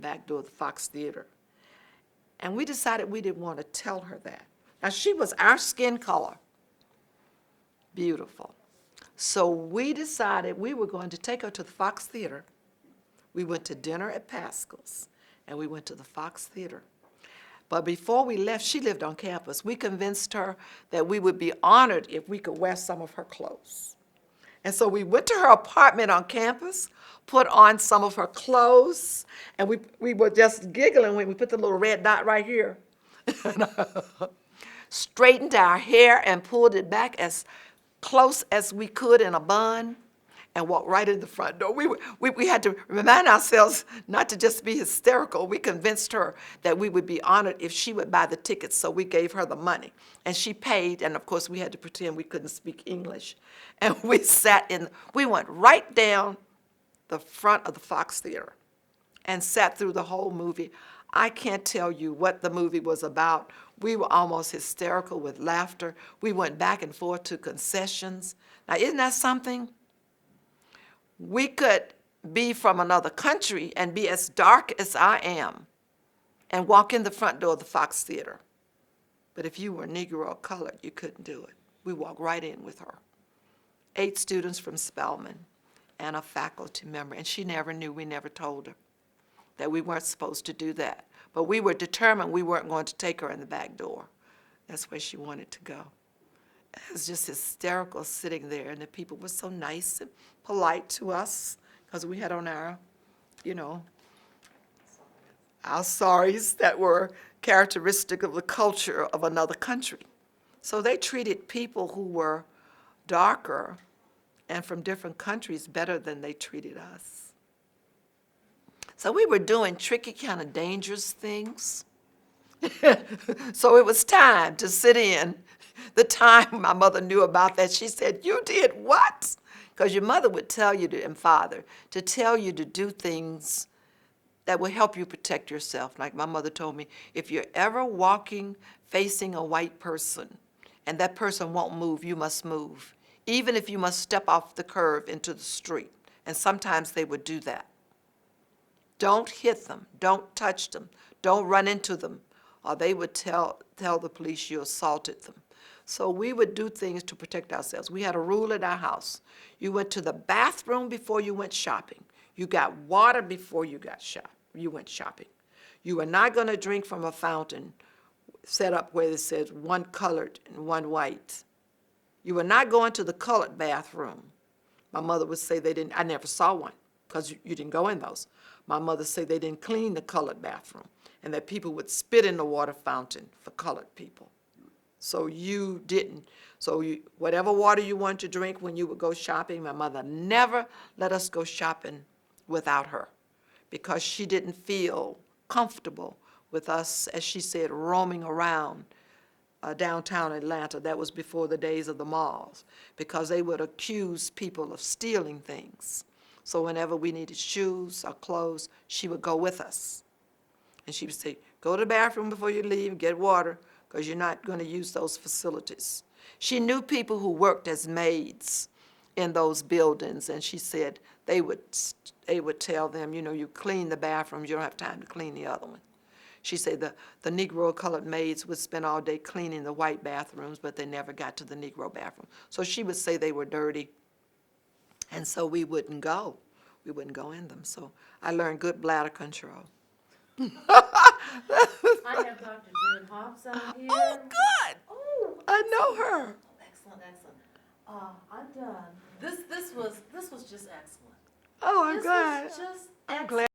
back door of the Fox Theater. And we decided we didn't want to tell her that. Now, she was our skin color. Beautiful. So we decided we were going to take her to the Fox Theater. We went to dinner at Pascal's, and we went to the Fox Theater. But before we left, she lived on campus. We convinced her that we would be honored if we could wear some of her clothes. And so we went to her apartment on campus, put on some of her clothes, and we were just giggling when we put the little red dot right here. Straightened our hair and pulled it back as close as we could in a bun, and walked right in the front door. We had to remind ourselves not to just be hysterical. We convinced her that we would be honored if she would buy the tickets, so we gave her the money. And she paid, and of course we had to pretend we couldn't speak English. And we went right down the front of the Fox Theater and sat through the whole movie. I can't tell you what the movie was about. We were almost hysterical with laughter. We went back and forth to concessions. Now, isn't that something? We could be from another country and be as dark as I am and walk in the front door of the Fox Theater. But if you were Negro or colored, you couldn't do it. We walked right in with her. 8 students from Spelman and a faculty member, and she never knew. We never told her that we weren't supposed to do that. But we were determined we weren't going to take her in the back door. That's where she wanted to go. It was just hysterical sitting there, and the people were so nice and polite to us because we had on our, our saris that were characteristic of the culture of another country. So they treated people who were darker and from different countries better than they treated us. So we were doing tricky, kind of dangerous things. So it was time to sit in. The time my mother knew about that, she said, "You did what?" Because your mother would tell you and father to tell you to do things that will help you protect yourself. Like my mother told me, if you're ever walking facing a white person and that person won't move, you must move, even if you must step off the curb into the street. And sometimes they would do that. Don't hit them. Don't touch them. Don't run into them. Or they would tell the police you assaulted them. So we would do things to protect ourselves. We had a rule at our house. You went to the bathroom before you went shopping. You got water before you went shopping. You were not going to drink from a fountain set up where it says one colored and one white. You were not going to the colored bathroom. My mother would say I never saw one because you didn't go in those. My mother said they didn't clean the colored bathroom and that people would spit in the water fountain for colored people. So you didn't. So whatever water you wanted to drink when you would go shopping, my mother never let us go shopping without her because she didn't feel comfortable with us, as she said, roaming around downtown Atlanta. That was before the days of the malls, because they would accuse people of stealing things. So whenever we needed shoes or clothes, she would go with us. And she would say, "Go to the bathroom before you leave, get water, because you're not going to use those facilities." She knew people who worked as maids in those buildings, and she said they would tell them, you clean the bathrooms, you don't have time to clean the other one. She said the Negro colored maids would spend all day cleaning the white bathrooms, but they never got to the Negro bathroom. So she would say they were dirty, and so we wouldn't go. We wouldn't go in them. So I learned good bladder control. I have Dr. Jen Hobbs out here. Oh, good. Oh, I know her. oh, excellent, excellent. I'm done. This was just excellent. Oh, I'm This glad. was just I'm excellent. glad.